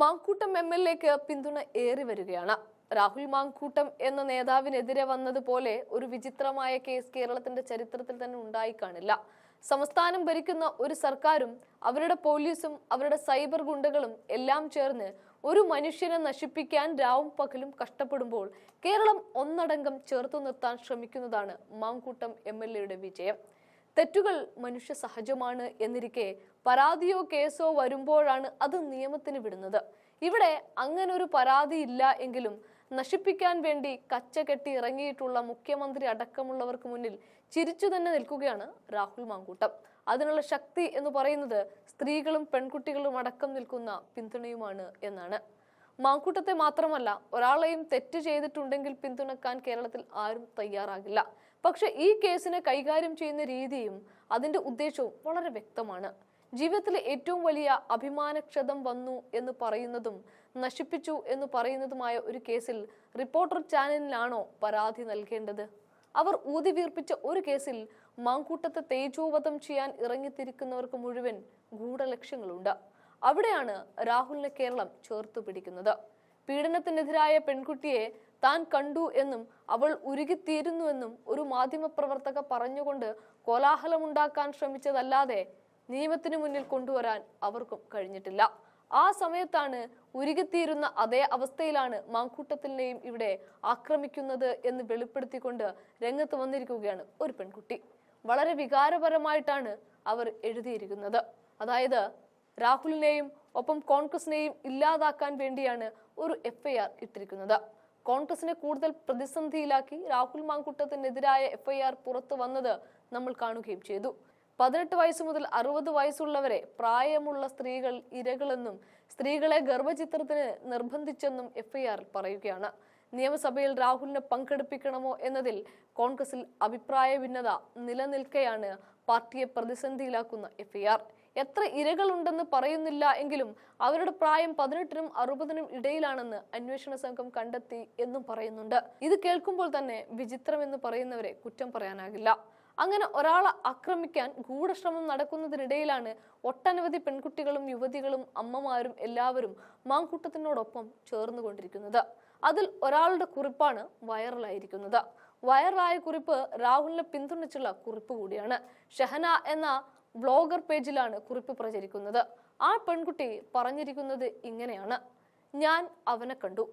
മാങ്കൂട്ടം എംഎൽഎക്ക് പിന്തുണ ഏറി വരികയാണ്. രാഹുൽ മാങ്കൂട്ടം എന്ന നേതാവിനെതിരെ വന്നതുപോലെ ഒരു വിചിത്രമായ കേസ് കേരളത്തിന്റെ ചരിത്രത്തിൽ തന്നെ ഉണ്ടായി കാണില്ല. സംസ്ഥാനം ഭരിക്കുന്ന ഒരു സർക്കാരും അവരുടെ പോലീസും അവരുടെ സൈബർ ഗുണ്ടകളും എല്ലാം ചേർന്ന് ഒരു മനുഷ്യനെ നശിപ്പിക്കാൻ രാവും പകലും കഷ്ടപ്പെടുമ്പോൾ കേരളം ഒന്നടങ്കം ചേർത്തു നിർത്താൻ ശ്രമിക്കുന്നതാണ് മാങ്കൂട്ടം എംഎൽഎയുടെ വിജയം. തെറ്റുകൾ മനുഷ്യ സഹജമാണ് എന്നിരിക്കെ പരാതിയോ കേസോ വരുമ്പോഴാണ് അത് നിയമത്തിന് വിടുന്നത്. ഇവിടെ അങ്ങനെ ഒരു പരാതി ഇല്ല എങ്കിലും നശിപ്പിക്കാൻ വേണ്ടി കച്ചകെട്ടി ഇറങ്ങിയിട്ടുള്ള മുഖ്യമന്ത്രി അടക്കമുള്ളവർക്ക് മുന്നിൽ ചിരിച്ചു തന്നെ നിൽക്കുകയാണ് രാഹുൽ മാങ്കൂട്ടം. അതിനുള്ള ശക്തി എന്ന് പറയുന്നത് സ്ത്രീകളും പെൺകുട്ടികളും അടക്കം നിൽക്കുന്ന പിന്തുണയുമാണ് എന്നാണ്. മാങ്കൂട്ടത്തെ മാത്രമല്ല, ഒരാളെയും തെറ്റ് ചെയ്തിട്ടുണ്ടെങ്കിൽ പിന്തുണക്കാൻ കേരളത്തിൽ ആരും തയ്യാറാകില്ല. പക്ഷെ ഈ കേസിനെ കൈകാര്യം ചെയ്യുന്ന രീതിയും അതിന്റെ ഉദ്ദേശവും വളരെ വ്യക്തമാണ്. ജീവിതത്തിലെ ഏറ്റവും വലിയ അഭിമാനക്ഷതം വന്നു എന്ന് പറയുന്നതും നശിപ്പിച്ചു എന്ന് പറയുന്നതുമായ ഒരു കേസിൽ റിപ്പോർട്ടർ ചാനലിനാണോ പരാതി നൽകേണ്ടത്? അവർ ഊതിവീർപ്പിച്ച ഒരു കേസിൽ മാങ്കൂട്ടത്തെ തേജോവധം ചെയ്യാൻ ഇറങ്ങിത്തിരിക്കുന്നവർക്ക് മുഴുവൻ ഗൂഢലക്ഷ്യങ്ങളുണ്ട്. അവിടെയാണ് രാഹുലിനെ കേരളം ചേർത്തു പിടിക്കുന്നത്. പീഡനത്തിനെതിരായ പെൺകുട്ടിയെ താൻ കണ്ടു എന്നും അവൾ ഉരുകിത്തീരുന്നുവെന്നും ഒരു മാധ്യമപ്രവർത്തക പറഞ്ഞുകൊണ്ട് കോലാഹലമുണ്ടാക്കാൻ ശ്രമിച്ചതല്ലാതെ നിയമത്തിനു മുന്നിൽ കൊണ്ടുവരാൻ അവർക്കും കഴിഞ്ഞിട്ടില്ല. ആ സമയത്താണ് ഉരുകിത്തീരുന്ന അതേ അവസ്ഥയിലാണ് മാങ്കൂട്ടത്തിനെയും ഇവിടെ ആക്രമിക്കുന്നത് എന്ന് വെളിപ്പെടുത്തിക്കൊണ്ട് രംഗത്ത് വന്നിരിക്കുകയാണ് ഒരു പെൺകുട്ടി. വളരെ വികാരപരമായിട്ടാണ് അവർ എഴുതിയിരിക്കുന്നത്. അതായത് രാഹുലിനെയും ഒപ്പം കോൺഗ്രസിനെയും ഇല്ലാതാക്കാൻ വേണ്ടിയാണ് ഒരു FIR ഇട്ടിരിക്കുന്നത്. കോൺഗ്രസിനെ കൂടുതൽ പ്രതിസന്ധിയിലാക്കി രാഹുൽ മാങ്കൂട്ടത്തിനെതിരായ FIR പുറത്തു വന്നത് നമ്മൾ കാണുകയും ചെയ്തു. 18 വയസ്സ് മുതൽ 60 വയസ്സുള്ളവരെ പ്രായമുള്ള സ്ത്രീകൾ ഇരകളെന്നും സ്ത്രീകളെ ഗർഭചിത്രത്തിന് നിർബന്ധിച്ചെന്നും FIR പറയുകയാണ്. നിയമസഭയിൽ രാഹുലിനെ പങ്കെടുപ്പിക്കണമോ എന്നതിൽ കോൺഗ്രസിൽ അഭിപ്രായ ഭിന്നത നിലനിൽക്കെയാണ് പാർട്ടിയെ പ്രതിസന്ധിയിലാക്കുന്ന FIR. എത്ര ഇരകളുണ്ടെന്ന് പറയുന്നില്ല എങ്കിലും അവരുടെ പ്രായം 18നും 60നും ഇടയിലാണെന്ന് അന്വേഷണ സംഘം കണ്ടെത്തി എന്നും പറയുന്നുണ്ട്. ഇത് കേൾക്കുമ്പോൾ തന്നെ വിചിത്രം എന്ന് പറയുന്നവരെ കുറ്റം പറയാനാകില്ല. അങ്ങനെ ഒരാളെ ആക്രമിക്കാൻ ഗൂഢശ്രമം നടക്കുന്നതിനിടയിലാണ് ഒട്ടനവധി പെൺകുട്ടികളും യുവതികളും അമ്മമാരും എല്ലാവരും മാങ്കൂട്ടത്തിനോടൊപ്പം ചേർന്നുകൊണ്ടിരിക്കുന്നത്. അതിൽ ഒരാളുടെ കുറിപ്പാണ് വൈറലായിരിക്കുന്നത്. വൈറലായ കുറിപ്പ് രാഹുലിനെ പിന്തുണച്ചുള്ള കുറിപ്പ് കൂടിയാണ്. ഷഹന എന്ന ബ്ലോഗർ പേജിലാണ് കുറിപ്പ് പ്രചരിക്കുന്നത്. ആ പെൺകുട്ടി പറഞ്ഞിരിക്കുന്നത് ഇങ്ങനെയാണ്: ഞാൻ അവനെ കണ്ടു,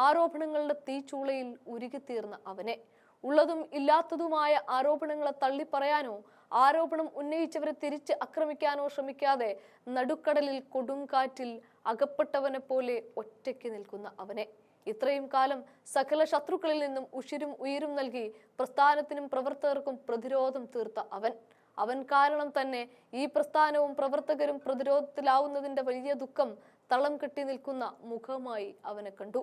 ആരോപണങ്ങളുടെ തീച്ചൂളയിൽ ഉരുകിത്തീർന്ന അവനെ. ഉള്ളതും ഇല്ലാത്തതുമായ ആരോപണങ്ങളെ തള്ളിപ്പറയാനോ ആരോപണം ഉന്നയിച്ചവരെ തിരിച്ച് ആക്രമിക്കാനോ ശ്രമിക്കാതെ നടുക്കടലിൽ കൊടുങ്കാറ്റിൽ അകപ്പെട്ടവനെ പോലെ ഒറ്റയ്ക്ക് നിൽക്കുന്ന അവനെ. ഇത്രയും കാലം സകല ശത്രുക്കളിൽ നിന്നും ഉഷിരും ഉയിരും നൽകി പ്രസ്ഥാനത്തിനും പ്രവർത്തകർക്കും പ്രതിരോധം തീർത്ത അവൻ കാരണം തന്നെ ഈ പ്രസ്ഥാനവും പ്രവർത്തകരും പ്രതിരോധത്തിലാവുന്നതിന്റെ വലിയ ദുഃഖം തളം കെട്ടി നിൽക്കുന്ന മുഖമായി അവനെ കണ്ടു.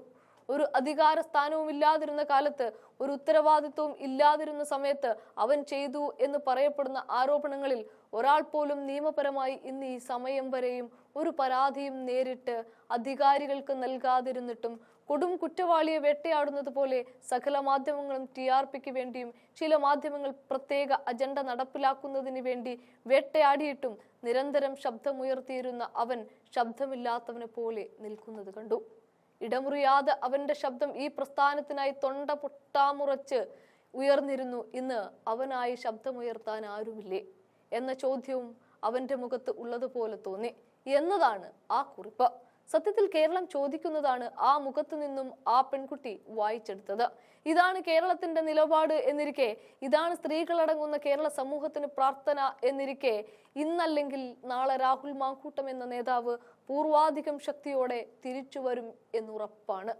ഒരു അധികാര സ്ഥാനവും ഇല്ലാതിരുന്ന കാലത്ത്, ഒരു ഉത്തരവാദിത്വവും ഇല്ലാതിരുന്ന സമയത്ത് അവൻ ചെയ്തു എന്ന് പറയപ്പെടുന്ന ആരോപണങ്ങളിൽ ഒരാൾ പോലും നിയമപരമായി ഇന്ന് ഈ സമയം വരെയും ഒരു പരാതിയും നേരിട്ട് അധികാരികൾക്ക് നൽകാതിരുന്നിട്ടും കൊടും കുറ്റവാളിയെ വേട്ടയാടുന്നത് പോലെ സകല മാധ്യമങ്ങളും TRPക്ക് വേണ്ടിയും ചില മാധ്യമങ്ങൾ പ്രത്യേക അജണ്ട നടപ്പിലാക്കുന്നതിന് വേണ്ടി വേട്ടയാടിയിട്ടും നിരന്തരം ശബ്ദമുയർത്തിയിരുന്ന അവൻ ശബ്ദമില്ലാത്തവനെ പോലെ നിൽക്കുന്നത് കണ്ടു. ഇടമുറിയാതെ അവന്റെ ശബ്ദം ഈ പ്രസ്ഥാനത്തിനായി തൊണ്ട പൊട്ടാമുറച്ച് ഉയർന്നിരുന്നു. ഇന്ന് അവനായി ശബ്ദമുയർത്താൻ ആരുമില്ലേ എന്ന ചോദ്യവും അവന്റെ മുഖത്ത് ഉള്ളതുപോലെ തോന്നി എന്നതാണ് ആ കുറിപ്പ്. സത്യത്തിൽ കേരളം ചോദിക്കുന്നതാണ് ആ മുഖത്തു നിന്നും ആ പെൺകുട്ടി വായിച്ചെടുത്തത്. ഇതാണ് കേരളത്തിന്റെ നിലപാട് എന്നിരിക്കെ, ഇതാണ് സ്ത്രീകളടങ്ങുന്ന കേരള സമൂഹത്തിന് പ്രാർത്ഥന എന്നിരിക്കെ, ഇന്നല്ലെങ്കിൽ നാളെ രാഹുൽ മാങ്കൂട്ടം എന്ന നേതാവ് പൂർവാധികം ശക്തിയോടെ തിരിച്ചു വരും എന്നുറപ്പാണ്.